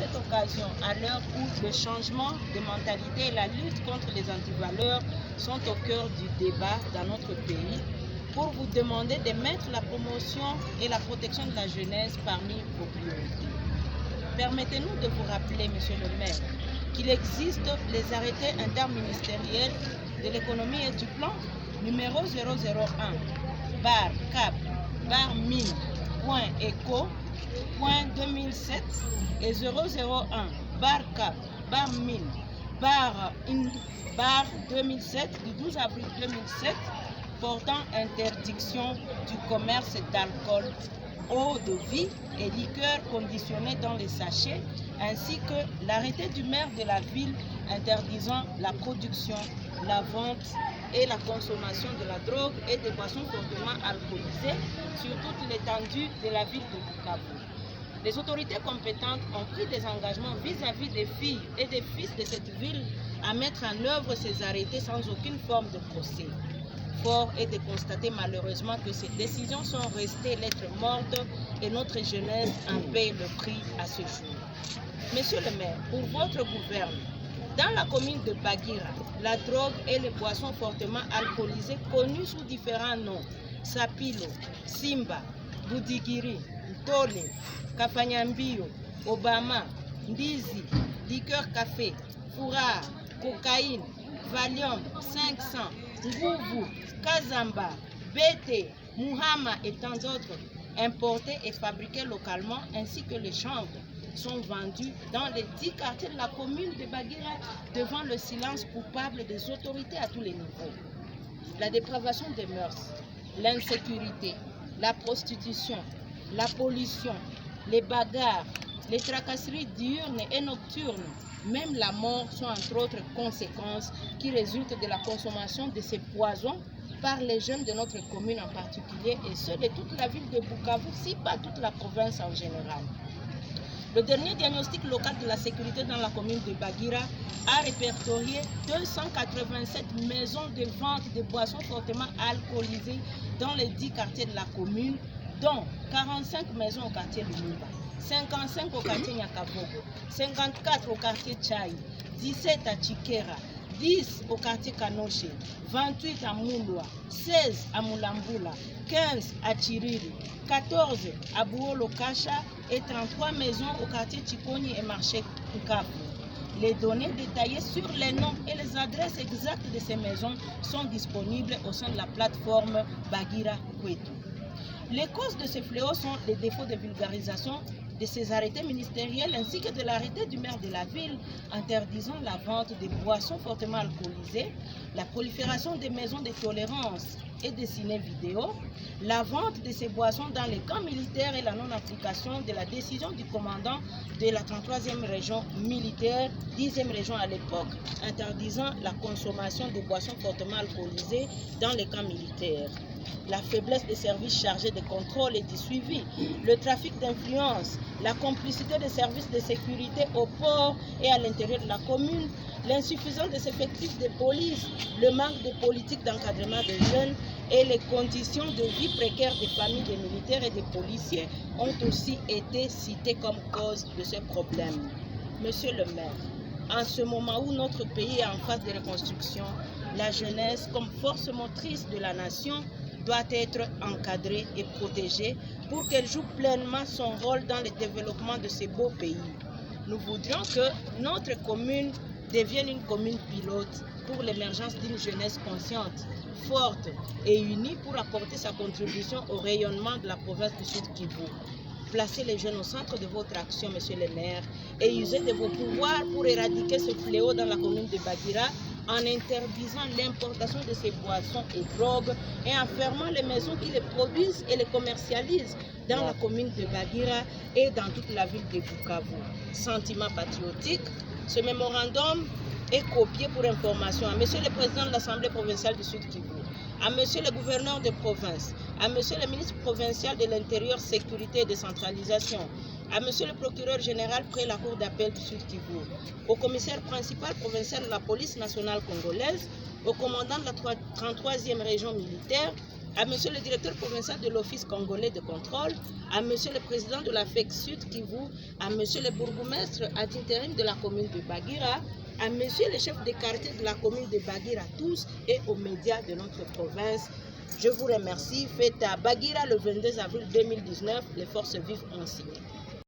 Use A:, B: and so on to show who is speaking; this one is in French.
A: cette occasion, à l'heure où le changement de mentalité et la lutte contre les antivaleurs sont au cœur du débat dans notre pays, pour vous demander de mettre la promotion et la protection de la jeunesse parmi vos priorités. Permettez-nous de vous rappeler, Monsieur le maire, qu'il existe les arrêtés interministériels de l'économie et du plan numéro 001/CAP/mine.ECO.2007 et 001/BAR-CAP/mine/2007 du 12 avril 2007 portant interdiction du commerce d'alcool, eau de vie et liqueurs conditionnées dans les sachets, ainsi que l'arrêté du maire de la ville interdisant la production, la vente et la consommation de la drogue et des boissons fortement alcoolisées sur toute l'étendue de la ville de Bukavu. Les autorités compétentes ont pris des engagements vis-à-vis des filles et des fils de cette ville à mettre en œuvre ces arrêtés sans aucune forme de procès. Fort est de constater malheureusement que ces décisions sont restées lettres mortes et notre jeunesse en paye le prix à ce jour. Monsieur le maire, pour votre gouvernement, dans la commune de Bagira, la drogue et les boissons fortement alcoolisées connues sous différents noms, Sapilo, Simba, Boudigiri, Ntole, Kafanyambio, Obama, Ndizi, liqueur café, Fourard, cocaïne, Valium, 500, Ngoubou, Kazamba, Bété, Muhama et tant d'autres, importés et fabriqués localement, ainsi que les chanvres, sont vendus dans les 10 quartiers de la commune de Bagira devant le silence coupable des autorités à tous les niveaux. La dépravation des mœurs, l'insécurité, la prostitution, la pollution, les bagarres, les tracasseries diurnes et nocturnes, même la mort sont entre autres conséquences qui résultent de la consommation de ces poisons par les jeunes de notre commune en particulier et ceux de toute la ville de Bukavu, si pas toute la province en général. Le dernier diagnostic local de la sécurité dans la commune de Bagira a répertorié 287 maisons de vente de boissons fortement alcoolisées dans les 10 quartiers de la commune, dont 45 maisons au quartier Lumumba, 55 au quartier Nyakabogo, 54 au quartier Tchaï, 17 à Chikera, 10 au quartier Kanoche, 28 à Mouloua, 16 à Moulambula, 15 à Chiriri, 14 à Bouolo Kacha et 33 maisons au quartier Chikoni et marché Bukavu. Les données détaillées sur les noms et les adresses exactes de ces maisons sont disponibles au sein de la plateforme Bagira Kwetu. Les causes de ce fléau sont les défauts de vulgarisation de ces arrêtés ministériels ainsi que de l'arrêté du maire de la ville interdisant la vente des boissons fortement alcoolisées, la prolifération des maisons de tolérance et des ciné-vidéo, la vente de ces boissons dans les camps militaires et la non-application de la décision du commandant de la 33e région militaire, 10e région à l'époque, interdisant la consommation de boissons fortement alcoolisées dans les camps militaires. La faiblesse des services chargés de contrôle et du suivi, le trafic d'influence, la complicité des services de sécurité au port et à l'intérieur de la commune, l'insuffisance des effectifs de police, le manque de politique d'encadrement des jeunes et les conditions de vie précaires des familles des militaires et des policiers ont aussi été cités comme cause de ce problème. Monsieur le maire, en ce moment où notre pays est en phase de reconstruction, la jeunesse, comme force motrice de la nation, doit être encadrée et protégée pour qu'elle joue pleinement son rôle dans le développement de ce beau pays. Nous voudrions que notre commune devienne une commune pilote pour l'émergence d'une jeunesse consciente, forte et unie pour apporter sa contribution au rayonnement de la province du Sud Kivu. Placez les jeunes au centre de votre action, monsieur le maire, et usez de vos pouvoirs pour éradiquer ce fléau dans la commune de Bagira en interdisant l'importation de ces boissons et drogues et en fermant les maisons qui les produisent et les commercialisent dans la commune de Bagira et dans toute la ville de Bukavu. Sentiment patriotique, ce mémorandum est copié pour information à monsieur le président de l'Assemblée provinciale du Sud Kivu, à monsieur le gouverneur de province, à monsieur le ministre provincial de l'Intérieur, Sécurité et Décentralisation, à monsieur le procureur général près la cour d'appel du Sud Kivu, au commissaire principal provincial de la police nationale congolaise, au commandant de la 33e région militaire, à Monsieur le directeur provincial de l'Office congolais de contrôle, à Monsieur le président de la FEC Sud Kivu, à Monsieur le bourgmestre ad intérim de la commune de Bagira, à Monsieur le chef de quartier de la commune de Bagira tous et aux médias de notre province. Je vous remercie. Fête à Bagira le 22 avril 2019, les forces vives ont signé.